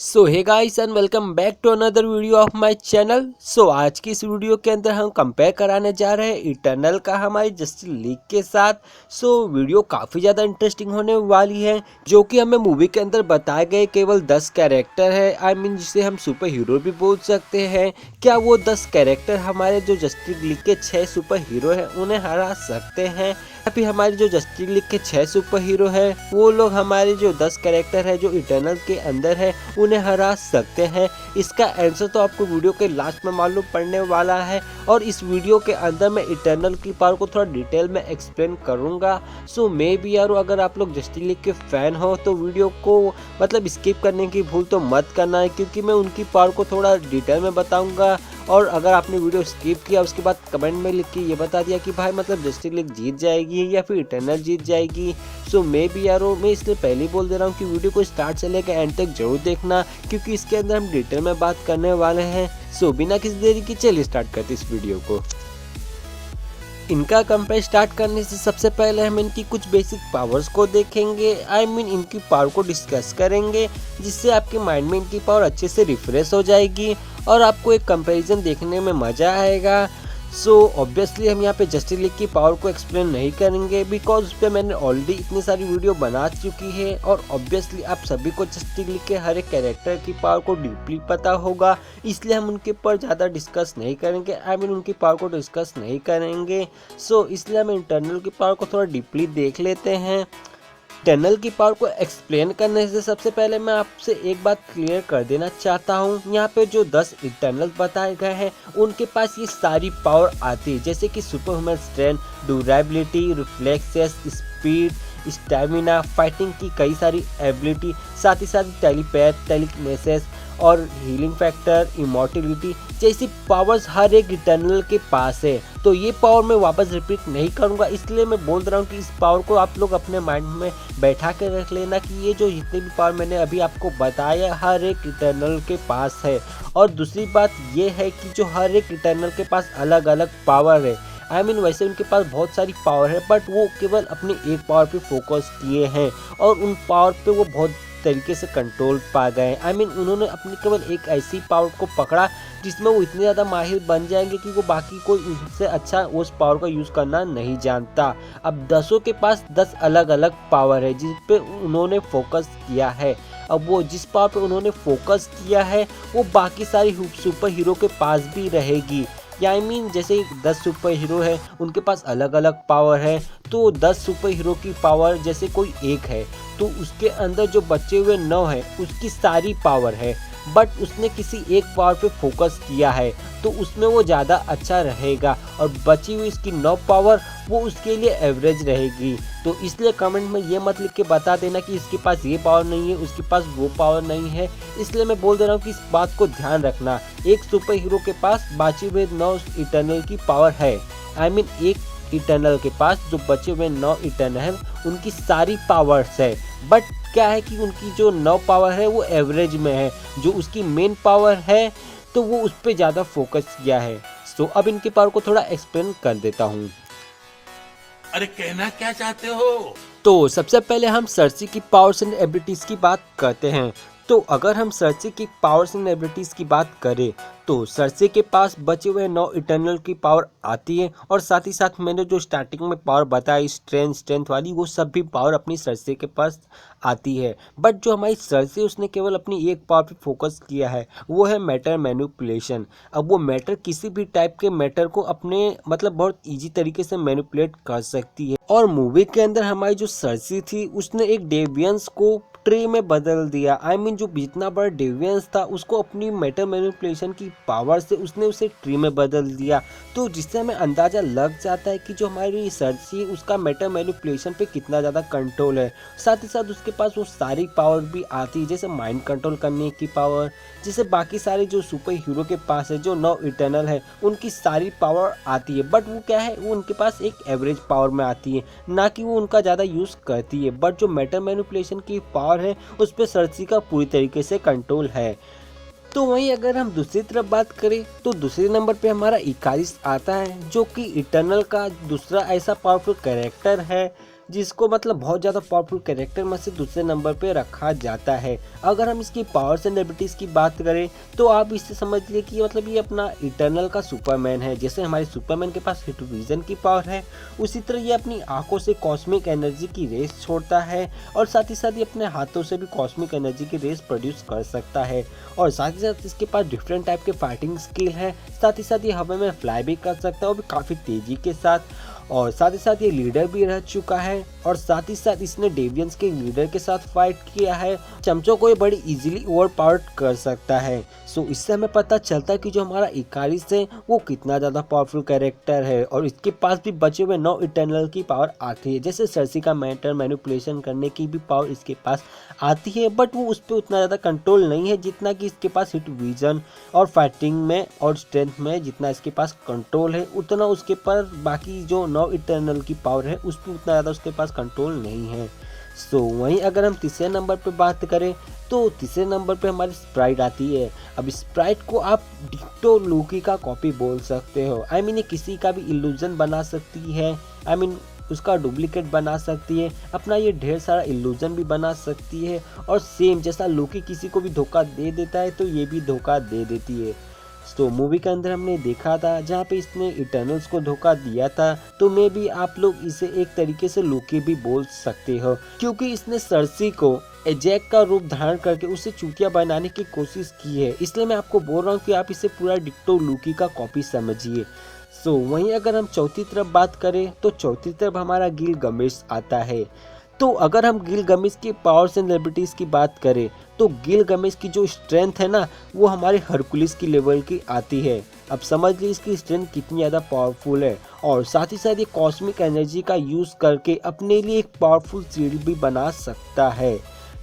So hey guys and welcome back to another video of my channel. So आज की इस video के अंदर हम कंपेयर कराने जा रहे हैं इटर्नल का हमारी जस्टिस लीग के साथ। सो वीडियो काफ़ी ज़्यादा इंटरेस्टिंग होने वाली है, जो कि हमें मूवी के अंदर बताए गए केवल 10 कैरेक्टर है। आई मीन जिसे हम सुपर हीरो भी बोल सकते हैं। क्या वो 10 कैरेक्टर हमारे जो जस्टिस लीग के 6 सुपर हीरो हैं उन्हें हरा सकते हैं, या फिर हमारे जो जस्टिस लीग के 6 सुपर हीरो है वो लोग हमारे जो 10 कैरेक्टर है जो इटर्नल के अंदर है उन्हें हरा सकते हैं? इसका आंसर तो आपको वीडियो के लास्ट में मालूम पड़ने वाला है, और इस वीडियो के अंदर मैं इटर्नल की पावर को थोड़ा डिटेल में एक्सप्लेन करूंगा। सो मे बी यारो अगर आप लोग जस्टिस लीग के फैन हो तो वीडियो को मतलब स्किप करने की भूल तो मत करना है, क्योंकि मैं उनकी पावर को थोड़ा डिटेल में बताऊंगा। और अगर आपने वीडियो स्किप किया उसके बाद कमेंट में लिख के ये बता दिया कि भाई मतलब जस्टिस लीग जीत जाएगी या फिर इटर्नल जीत जाएगी, सो मे बी यारो मैं इसलिए पहले ही बोल दे रहा हूँ कि वीडियो को स्टार्ट से लेकर एंड तक जरूर देखना, क्योंकि इसके अंदर हम डिटेल में बात करने वाले हैं। सो बिना किसी देरी की चलिए स्टार्ट करते इस वीडियो को। इनका कंपेयर स्टार्ट करने से सबसे पहले हम इनकी कुछ बेसिक पावर्स को देखेंगे। आई मीन इनकी पावर को डिस्कस करेंगे, जिससे आपके माइंड में इनकी पावर अच्छे से रिफ्रेश हो जाएगी और आपको एक कंपैरिजन देखने में मज़ा आएगा। सो ऑब्वियसली हम यहाँ पे जस्टिस लीग की पावर को एक्सप्लेन नहीं करेंगे, बिकॉज उस पर मैंने ऑलरेडी इतनी सारी वीडियो बना चुकी है, और ऑब्वियसली आप सभी को जस्टिस लीग के हर एक कैरेक्टर की पावर को डीपली पता होगा, इसलिए हम उनके ऊपर ज़्यादा डिस्कस नहीं करेंगे। आई मीन उनकी पावर को डिस्कस नहीं करेंगे। सो इसलिए हम इंटरनल की पावर को थोड़ा डीपली देख लेते हैं। टनल की पावर को एक्सप्लेन करने से सबसे पहले मैं आपसे एक बात क्लियर कर देना चाहता हूँ। यहाँ पे जो 10 इटर्नल बताए गए हैं उनके पास ये सारी पावर आती है, जैसे कि super human strength, durability, reflexes, speed, stamina, fighting की कई सारी एबिलिटी, साथ ही साथ टेलीपैथ, टेलीकिनेसिस और हीलिंग फैक्टर, इमॉर्टिलिटी जैसी पावर्स हर एक इटर्नल के पास है। तो ये पावर मैं वापस रिपीट नहीं करूँगा, इसलिए मैं बोल रहा हूँ कि इस पावर को आप लोग अपने माइंड में बैठा कर रख लेना कि ये जो जितने भी पावर मैंने अभी आपको बताया हर एक इटर्नल के पास है। और दूसरी बात ये है कि जो हर एक इटर्नल के पास अलग अलग पावर है। आई मीन वैसे उनके पास बहुत सारी पावर है, बट वो केवल अपनी एक पावर पे फोकस किए हैं और उन पावर पे वो बहुत तरीके से कंट्रोल पा गए। आई मीन उन्होंने अपनी केवल एक ऐसी पावर को पकड़ा जिसमें वो इतने ज़्यादा माहिर बन जाएंगे कि वो बाकी कोई उनसे अच्छा उस पावर का यूज़ करना नहीं जानता। अब 10 के पास 10 अलग अलग पावर है जिस पे उन्होंने फोकस किया है। अब वो जिस पावर पे उन्होंने फोकस किया है वो बाकी सारी सुपर हीरो के पास भी रहेगी। या आई मीन जैसे 10 सुपर हीरो है उनके पास अलग अलग पावर है, तो 10 सुपर हीरो की पावर जैसे कोई एक है तो उसके अंदर जो बचे हुए 9 है उसकी सारी पावर है, बट उसने किसी एक पावर पे फोकस किया है तो उसमें वो ज़्यादा अच्छा रहेगा, और बची हुई इसकी 9 पावर वो उसके लिए एवरेज रहेगी। तो इसलिए कमेंट में ये मत लिख के बता देना कि इसके पास ये पावर नहीं है, उसके पास वो पावर नहीं है। इसलिए मैं बोल दे रहा हूँ कि इस बात को ध्यान रखना, एक सुपर हीरो के पास बचे हुए 9 इटर्नल की पावर है। आई मीन एक इटर्नल के पास जो बचे हुए 9 इटर्नल हैं उनकी सारी पावर्स है, बट क्या है कि उनकी जो 9 पावर है वो एवरेज में है, जो उसकी मेन पावर है तो वो उस पर ज़्यादा फोकस किया है। सो अब इनकी पावर को थोड़ा एक्सप्लेन कर देता हूँ। अरे कहना क्या चाहते हो? तो सबसे पहले हम सर्सी की पावर्स एंड एबिलिटीज़ की बात करते हैं। तो अगर हम सर्सी की पावर्स एंड एबिलिटीज़ की बात करें तो सर्सी के पास बचे हुए 9 इटर्नल की पावर आती है, और साथ ही साथ मैंने जो स्टार्टिंग में पावर बताई स्ट्रेंथ वाली वो सब भी पावर अपनी सर्सी के पास आती है। बट जो हमारी सर्सी उसने केवल अपनी एक पावर पे फोकस किया है वो है मैटर मैनिपुलेशन। अब वो मैटर किसी भी टाइप के मैटर को अपने मतलब बहुत ईजी तरीके से मैनिपुलेट कर सकती है, और मूवी के अंदर हमारी जो सर्सी थी उसने एक डेवियंस को ट्री में बदल दिया। आई मीन जो जितना बड़ा डेवियंस था उसको अपनी मैटर मैनिपुलेशन की पावर से उसने उसे ट्री में बदल दिया, तो जिससे हमें अंदाज़ा लग जाता है कि जो हमारी सर्सी उसका मैटर मैनिपुलेशन पे कितना ज़्यादा कंट्रोल है। साथ ही साथ उसके पास वो सारी पावर भी आती है, जैसे माइंड कंट्रोल करने की पावर, जैसे बाकी सारे जो सुपर हीरो के पास है जो 9 इटर्नल है उनकी सारी पावर आती है, बट वो क्या है वो उनके पास एक एवरेज पावर में आती है, ना कि वो उनका ज़्यादा यूज़ करती है। बट जो मैटर मैनिपुलेशन की पावर है उस पर सर्सी का पूरी तरीके से कंट्रोल है। तो वहीं अगर हम दूसरी तरफ बात करें तो दूसरे नंबर पे हमारा इकारिस आता है, जो कि इटर्नल का दूसरा ऐसा पावरफुल कैरेक्टर है जिसको मतलब बहुत ज़्यादा पावरफुल कैरेक्टर में से दूसरे नंबर पे रखा जाता है। अगर हम इसकी पावर्स एंड एबिलिटीज़ की बात करें तो आप इससे समझ लिए कि मतलब ये अपना इटर्नल का सुपरमैन है। जैसे हमारे सुपरमैन के पास हिट विजन की पावर है, उसी तरह ये अपनी आंखों से कॉस्मिक एनर्जी की रेस छोड़ता है और साथ ही साथ ये अपने हाथों से भी कॉस्मिक एनर्जी की रेस प्रोड्यूस कर सकता है। और साथ ही साथ इसके पास डिफरेंट टाइप के फाइटिंग स्किल है। साथ ही साथ ये हवा में फ्लाई भी कर सकता है, वो भी काफ़ी तेज़ी के साथ। और साथ ही साथ ये लीडर भी रह चुका है और साथ ही साथ इसने डेवियंस के लीडर के साथ फाइट किया है। चमचों को ये बड़ी इजीली ओवर पावर्ड कर सकता है। सो इससे हमें पता चलता है कि जो हमारा इकारिस है वो कितना ज़्यादा पावरफुल कैरेक्टर है और इसके पास भी बचे हुए 9 इटर्नल की पावर आती है। जैसे सर्सी का मैटर मैनिपुलेशन करने की भी पावर इसके पास आती है, बट वो उस पर उतना ज़्यादा कंट्रोल नहीं है जितना कि इसके पास हिट विजन और फाइटिंग में और स्ट्रेंथ में जितना इसके पास कंट्रोल है, उतना उसके पर बाकी जो 9 इटर्नल की पावर है उस पर उतना ज़्यादा उसके पास कंट्रोल नहीं है। सो वहीं अगर हम तीसरे नंबर पे बात करें तो तीसरे नंबर पे हमारी स्प्राइट आती है। अब स्प्राइट को आप डिक्टो लूकी का कॉपी बोल सकते हो। आई मीन ये किसी का भी इल्यूजन बना सकती है, आई मीन उसका डुप्लीकेट बना सकती है, अपना ये ढेर सारा इल्यूजन भी बना सकती है और सेम जैसा लूकी किसी को भी धोखा दे देता है तो ये भी धोखा दे देती है। तो मूवी के अंदर हमने देखा था जहाँ पे इसने इटर्नल्स को धोखा दिया था, तो मे भी आप लोग इसे एक तरीके से लूकी भी बोल सकते हो, क्योंकि इसने सर्सी को एजैक का रूप धारण करके उसे चूतिया बनाने की कोशिश की है। इसलिए मैं आपको बोल रहा हूँ कि आप इसे पूरा डिक्टो लूकी का कॉपी समझिए। सो वहीं अगर हम चौथी तरफ बात करें तो चौथी तरफ हमारा गिलगमेश आता है। तो अगर हम गिलगमेश की पावर्स एंड एबिलिटीज़ की बात करें तो गिलगमेश की जो स्ट्रेंथ है ना वो हमारे हरकुलिस की लेवल की आती है। अब समझ लीजिए इसकी स्ट्रेंथ कितनी ज़्यादा पावरफुल है और साथ ही साथ ये कॉस्मिक एनर्जी का यूज़ करके अपने लिए एक पावरफुल शील्ड भी बना सकता है।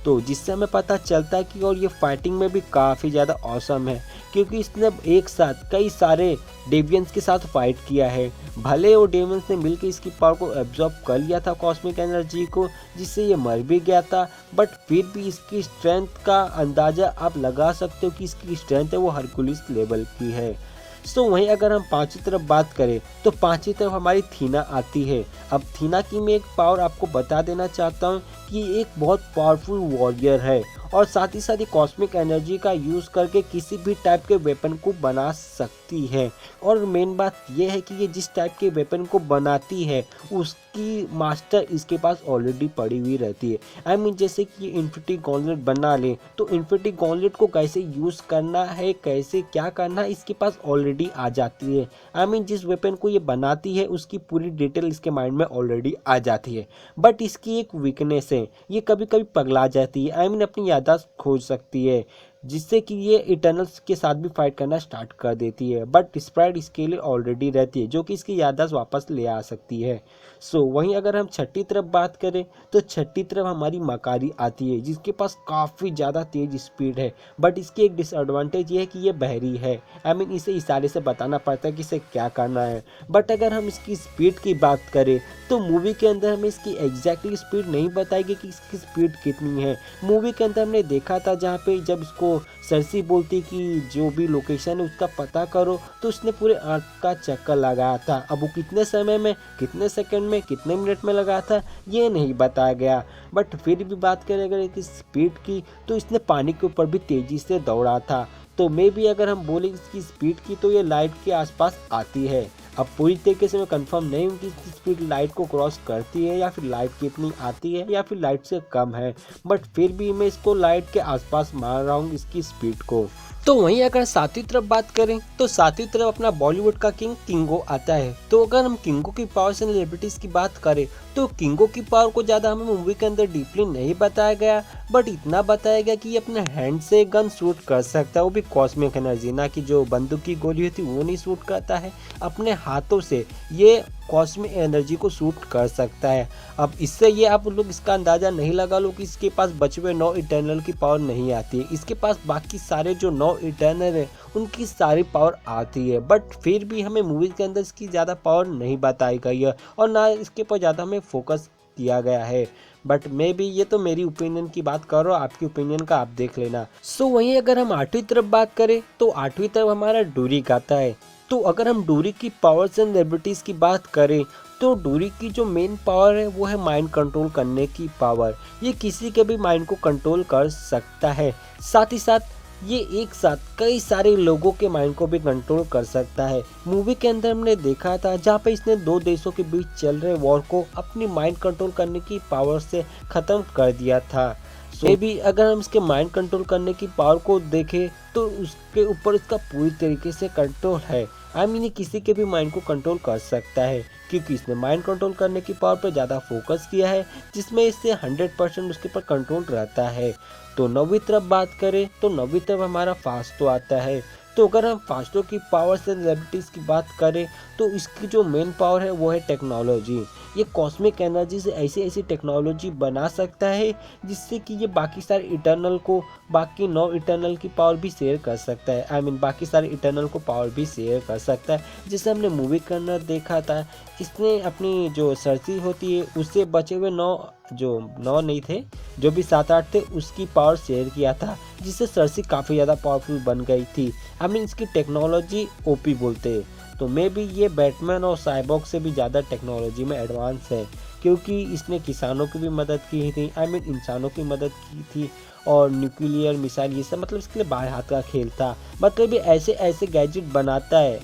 तो जिससे हमें पता चलता है कि और ये फाइटिंग में भी काफ़ी ज़्यादा औसम है, क्योंकि इसने एक साथ कई सारे डेवियंस के साथ फाइट किया है। भले वो डेवियंस ने मिलकर इसकी पावर को एब्जॉर्ब कर लिया था कॉस्मिक एनर्जी को, जिससे ये मर भी गया था, बट फिर भी इसकी स्ट्रेंथ का अंदाज़ा आप लगा सकते हो कि इसकी स्ट्रेंथ है वो हरकुलिस लेवल की है। सो वहीं अगर हम पांचवी तरफ बात करें तो पांचवी तरफ हमारी थीना आती है। अब थीना की मैं एक पावर आपको बता देना चाहता हूँ कि ये एक बहुत पावरफुल वॉरियर है और साथ ही साथ ये कॉस्मिक एनर्जी का यूज़ करके किसी भी टाइप के वेपन को बना सकती है। और मेन बात ये है कि ये जिस टाइप के वेपन को बनाती है उसकी मास्टर इसके पास ऑलरेडी पड़ी हुई रहती है। आई मीन जैसे कि इन्फिनिटी गॉन्टलेट बना ले तो इन्फिनिटी गॉन्टलेट को कैसे यूज़ करना है, कैसे क्या करना है, इसके पास ऑलरेडी आ जाती है। आई मीन जिस वेपन को ये बनाती है उसकी पूरी डिटेल इसके माइंड में ऑलरेडी आ जाती है। बट इसकी एक वीकनेस है, ये कभी कभी पगला जाती है। आई मीन अपनी याददाश्त खो सकती है, जिससे कि ये इटर्नल्स के साथ भी फाइट करना स्टार्ट कर देती है। बट स्प्राइट इसके लिए ऑलरेडी रहती है जो कि इसकी याददाश्त वापस ले आ सकती है। सो वहीं अगर हम छठी तरफ बात करें तो छठी तरफ हमारी मकारी आती है, जिसके पास काफ़ी ज़्यादा तेज स्पीड है। बट इसकी एक डिसएडवांटेज ये है कि ये बहरी है। आई मीन इसे इशारे से बताना पड़ता है कि इसे क्या करना है। बट अगर हम इसकी स्पीड की बात करें तो मूवी के अंदर हमें इसकी एग्जैक्टली स्पीड नहीं बताएगी कि इसकी स्पीड कितनी है। मूवी के अंदर हमने देखा था जहाँ पे जब इसको सर्सी बोलती कि जो भी लोकेशन है उसका पता करो, तो उसने पूरे अर्थ का चक्कर लगाया था। अब वो कितने समय में, कितने सेकंड में, कितने मिनट में लगाया था ये नहीं बताया गया। बट फिर भी बात करें अगर इसकी स्पीड की तो इसने पानी के ऊपर भी तेज़ी से दौड़ा था। तो मे भी अगर हम बोले इसकी स्पीड की तो ये लाइट के आसपास आती है। अब पूरी तरीके से मैं कंफर्म नहीं हूँ कि इसकी स्पीड लाइट को क्रॉस करती है या फिर लाइट कितनी आती है या फिर लाइट से कम है, बट फिर भी मैं इसको लाइट के आसपास मान रहा हूँ इसकी स्पीड को। तो वहीं अगर सातवीं तरफ बात करें तो सातवीं तरफ अपना बॉलीवुड का किंग किंगो आता है। तो अगर हम किंगो की पावर्स एंड एबिलिटीज की बात करें तो किंगो की पावर को ज़्यादा हमें मूवी के अंदर डीपली नहीं बताया गया, बट इतना बताया गया कि ये अपने हैंड से गन शूट कर सकता है, वो भी कॉस्मिक एनर्जी, ना कि जो बंदूक की गोली होती वो नहीं शूट करता है, अपने हाथों से ये कॉस्मिक एनर्जी को शूट कर सकता है। अब इससे ये आप लोग इसका अंदाज़ा नहीं लगा लो कि इसके पास बचे हुए 9 इटर्नल की पावर नहीं आती है। इसके पास बाकी सारे जो 9 इटर्नल है उनकी सारी पावर आती है, बट फिर भी हमें मूवीज़ के अंदर इसकी ज़्यादा पावर नहीं बताई गई है और ना इसके पर ज़्यादा हमें फोकस किया गया है। बट मे भी ये तो मेरी ओपिनियन की बात कर रहा हूँ, आपकी ओपिनियन का आप देख लेना। सो वहीं अगर हम आठवीं तरफ बात करें तो आठवीं तरफ हमारा डूरिक आता है। तो अगर हम डूरिक की पावर्स एंड एबिलिटीज़ की बात करें तो डोरी की जो मेन पावर है वो है माइंड कंट्रोल करने की पावर। ये किसी के भी माइंड को कंट्रोल कर सकता है, साथ ही साथ ये एक साथ कई सारे लोगों के माइंड को भी कंट्रोल कर सकता है। मूवी के अंदर हमने देखा था जहाँ पे इसने दो देशों के बीच चल रहे वॉर को अपनी माइंड कंट्रोल करने की पावर से ख़त्म कर दिया था। सो भी अगर हम इसके माइंड कंट्रोल करने की पावर को देखें तो उसके ऊपर इसका पूरी तरीके से कंट्रोल है। आई मीन ये किसी के भी माइंड को कंट्रोल कर सकता है, क्योंकि इसने माइंड कंट्रोल करने की पावर पर ज़्यादा फोकस किया है, जिसमें इससे 100% उसके ऊपर कंट्रोल रहता है। तो नौवीं तरफ बात करें तो नौवीं तरफ हमारा फास्टो आता है। तो अगर हम फास्टो की पावर से सेलिब्रिटीज़ की बात करें तो इसकी जो मेन पावर है वो है टेक्नोलॉजी। ये कॉस्मिक एनर्जी से ऐसी ऐसी टेक्नोलॉजी बना सकता है जिससे कि ये बाकी सारे इटर्नल को, बाकी 9 इटर्नल की पावर भी शेयर कर सकता है। आई मीन बाकी सारे इटर्नल को पावर भी शेयर कर सकता है, जिसे हमने मूवी के अंदर देखा था। इसने अपनी जो सर्सी होती है उससे बचे हुए 9 नहीं थे, जो भी 7-8 थे उसकी पावर शेयर किया था, जिससे सर्सी काफ़ी ज़्यादा पावरफुल बन गई थी। आई मीन इसकी टेक्नोलॉजी ओपी बोलते हैं। तो मे भी ये बैटमैन और साइबॉग से भी ज़्यादा टेक्नोलॉजी में एडवांस है, क्योंकि इसने किसानों की भी मदद की थी, आई मीन इंसानों की मदद की थी, और न्यूक्लियर मिसाइल ये सब, मतलब इसके लिए बाएं हाथ का खेल था। मतलब ये ऐसे ऐसे गैजेट बनाता है,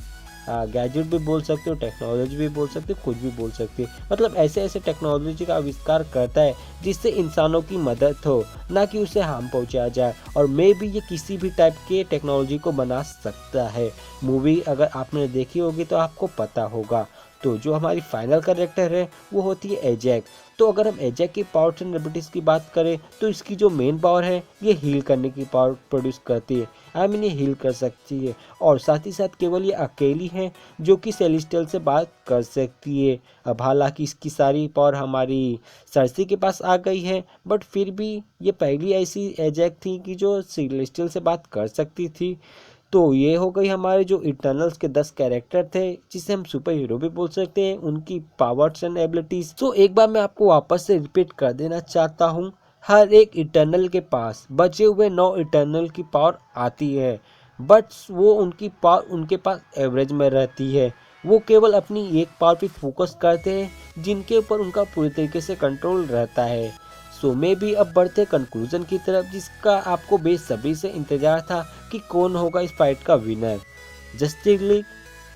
गैजेट भी बोल सकते हो, टेक्नोलॉजी भी बोल सकते हो, कुछ भी बोल सकते हो, मतलब ऐसे ऐसे टेक्नोलॉजी का आविष्कार करता है जिससे इंसानों की मदद हो, ना कि उसे हार्म पहुंचाया जाए। और मे भी ये किसी भी टाइप के टेक्नोलॉजी को बना सकता है। मूवी अगर आपने देखी होगी तो आपको पता होगा। तो जो हमारी फाइनल कैरेक्टर है वो होती है एजैक। तो अगर हम एजैक की पावर एंड एबिलिटीज की बात करें तो इसकी जो मेन पावर है ये हील करने की पावर प्रोड्यूस करती है। आई मीन ये हील कर सकती है, और साथ ही साथ केवल ये अकेली है जो कि सेलेस्टियल से बात कर सकती है। अब हालांकि इसकी सारी पावर हमारी सर्सी के पास आ गई है, बट फिर भी ये पहली ऐसी एजैक थी कि जो सेलेस्टियल से बात कर सकती थी। तो ये हो गई हमारे जो इटर्नल्स के 10 कैरेक्टर थे, जिसे हम सुपर हीरो भी बोल सकते हैं, उनकी पावर्स एंड एबिलिटीज। तो एक बार मैं आपको वापस से रिपीट कर देना चाहता हूँ, हर एक इटर्नल के पास बचे हुए 9 इटर्नल की पावर आती है, बट वो उनकी पावर उनके पास एवरेज में रहती है। वो केवल अपनी एक पावर पे फोकस करते हैं जिनके ऊपर उनका पूरी तरीके से कंट्रोल रहता है। सो में भी अब बढ़ते कंक्लूजन की तरफ, जिसका आपको बेसब्री से इंतजार था कि कौन होगा इस फाइट का विनर, जस्टिस लीग,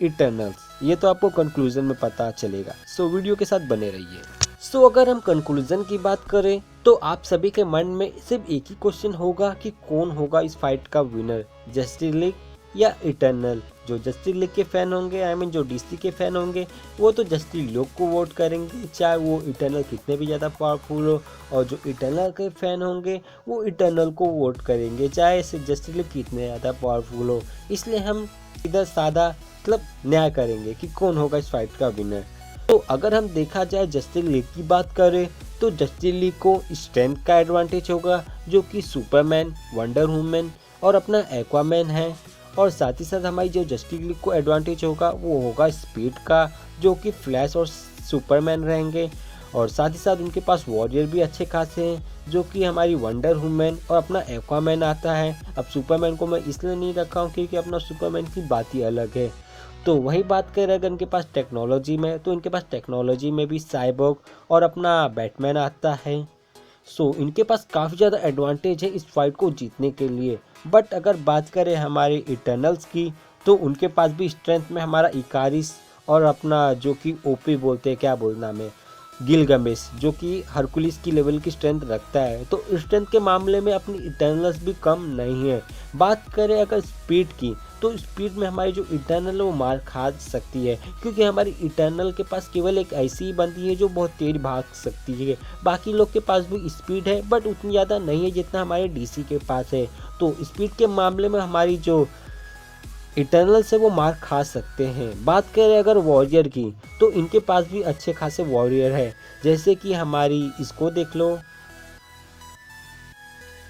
इटर्नल्स। ये तो आपको कंक्लूजन में पता चलेगा, सो वीडियो के साथ बने रहिए। सो अगर हम कंक्लूजन की बात करें तो आप सभी के मन में सिर्फ एक ही क्वेश्चन होगा कि कौन होगा इस फाइट का विनर, जस्टिस लीग या इटर्नल। जो जस्टिस लीग के फैन होंगे, आई मीन जो डीसी के फैन होंगे, वो तो जस्टिस लीग को वोट करेंगे चाहे वो इटर्नल कितने भी ज़्यादा पावरफुल हो, और जो इटर्नल के फैन होंगे वो इटर्नल को वोट करेंगे चाहे जस्टिस लीग कितने ज़्यादा पावरफुल हो। इसलिए हम इधर सादा मतलब न्याय करेंगे कि कौन होगा इस फाइट का विनर। तो अगर हम देखा जाए जस्टिस लीग की बात करें तो जस्टिस लीग को स्ट्रेंथ का एडवांटेज होगा, जो कि सुपरमैन, वंडर वुमन और अपना एक्वामैन है। और साथ ही साथ हमारी जो जस्टिस लीग को एडवांटेज होगा वो होगा स्पीड का, जो कि फ्लैश और सुपरमैन रहेंगे। और साथ ही साथ उनके पास वॉरियर भी अच्छे खासे हैं, जो कि हमारी वंडर वुमन और अपना एक्वामैन आता है। अब सुपरमैन को मैं इसलिए नहीं रखा हूँ क्योंकि अपना सुपरमैन की बात ही अलग है। तो वही बात करें अगर इनके पास टेक्नोलॉजी में, तो इनके पास टेक्नोलॉजी में भी साइबॉर्ग और अपना बैटमैन आता है। सो इनके पास काफ़ी ज़्यादा एडवांटेज है इस फाइट को जीतने के लिए। बट अगर बात करें हमारे इटर्नल्स की तो उनके पास भी स्ट्रेंथ में हमारा इकारिस और अपना जो कि ओपी बोलते हैं, क्या बोलना में, गिलगमेश, जो कि हरकुलिस की लेवल की स्ट्रेंथ रखता है। तो स्ट्रेंथ के मामले में अपनी इटर्नल्स भी कम नहीं है। बात करें अगर स्पीड की तो स्पीड में हमारी जो इटर्नल है वो मार खा सकती है, क्योंकि हमारी इटर्नल के पास केवल एक ऐसी ही बंदी है जो बहुत तेज भाग सकती है। बाकी लोग के पास भी स्पीड है बट उतनी ज़्यादा नहीं है जितना हमारे डीसी के पास है। तो स्पीड के मामले में हमारी जो इटर्नल से वो मार खा सकते हैं। बात करें अगर वॉरियर की तो इनके पास भी अच्छे खासे वॉरियर है, जैसे कि हमारी इसको देख लो,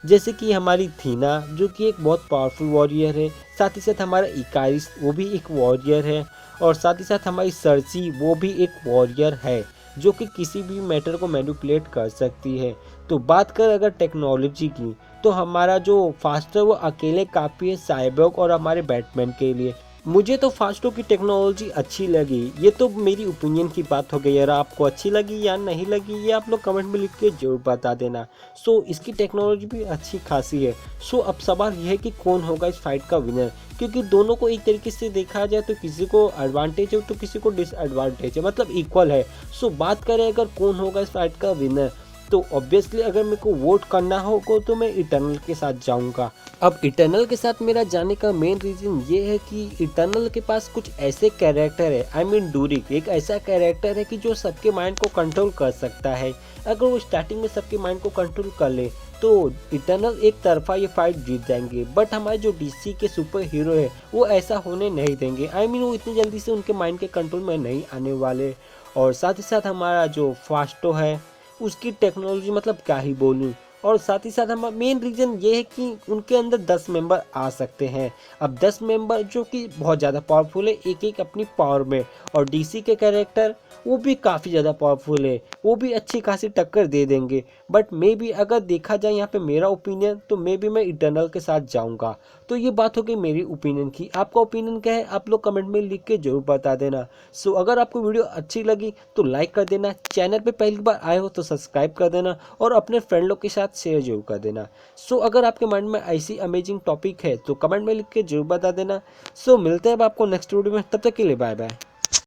जैसे कि हमारी थीना जो कि एक बहुत पावरफुल वॉरियर है। साथ ही साथ हमारा इकारिस वो भी एक वॉरियर है, और साथ ही साथ हमारी सर्सी वो भी एक वॉरियर है जो कि किसी भी मैटर को मैनिपुलेट कर सकती है। तो बात कर अगर टेक्नोलॉजी की तो हमारा जो फास्टर वो अकेले काफ़ी है साइबॉर्ग और हमारे बैटमैन के लिए, मुझे तो फास्टो की टेक्नोलॉजी अच्छी लगी। ये तो मेरी ओपिनियन की बात हो गई। अगर आपको अच्छी लगी या नहीं लगी ये आप लोग कमेंट में लिख के जरूर बता देना। सो इसकी टेक्नोलॉजी भी अच्छी खासी है। सो अब सवाल यह है कि कौन होगा इस फाइट का विनर, क्योंकि दोनों को एक तरीके से देखा जाए तो किसी को एडवांटेज है तो किसी को डिसएडवांटेज है, मतलब इक्वल है। सो बात करें अगर कौन होगा इस फाइट का विनर, तो ऑब्वियसली अगर मेरे को वोट करना होगा तो मैं इटर्नल के साथ जाऊंगा। अब इटर्नल के साथ मेरा जाने का मेन रीज़न ये है कि इटर्नल के पास कुछ ऐसे कैरेक्टर है, आई मीन डूरिक एक ऐसा कैरेक्टर है कि जो सबके माइंड को कंट्रोल कर सकता है। अगर वो स्टार्टिंग में सबके माइंड को कंट्रोल कर ले तो इटर्नल एक तरफा ये फाइट जीत जाएंगे। बट हमारे जो डीसी के सुपर हीरो है वो ऐसा होने नहीं देंगे, आई मीन वो इतनी जल्दी से उनके माइंड के कंट्रोल में नहीं आने वाले। और साथ ही साथ हमारा जो फास्टो है उसकी टेक्नोलॉजी मतलब क्या ही बोलूँ। और साथ ही साथ हमारा मेन रीज़न ये है कि उनके अंदर 10 मेंबर आ सकते हैं। अब 10 मेंबर जो कि बहुत ज़्यादा पावरफुल है एक एक अपनी पावर में। और डीसी के कैरेक्टर वो भी काफ़ी ज़्यादा पावरफुल है, वो भी अच्छी खासी टक्कर दे देंगे। बट मे बी अगर देखा जाए यहाँ पे मेरा ओपिनियन तो मे बी मैं इटर्नल के साथ जाऊँगा। तो ये बात हो गई मेरी ओपिनियन की। आपका ओपिनियन क्या है आप लोग कमेंट में लिख के जरूर बता देना। सो अगर आपको वीडियो अच्छी लगी तो लाइक कर देना, चैनल पे पहली बार आए हो तो सब्सक्राइब कर देना और अपने फ्रेंड लोग के साथ शेयर जरूर कर देना। सो अगर आपके माइंड में ऐसी अमेजिंग टॉपिक है तो कमेंट में लिख के जरूर बता देना। सो मिलते हैं अब आपको नेक्स्ट वीडियो में, तब तक के लिए बाय बाय।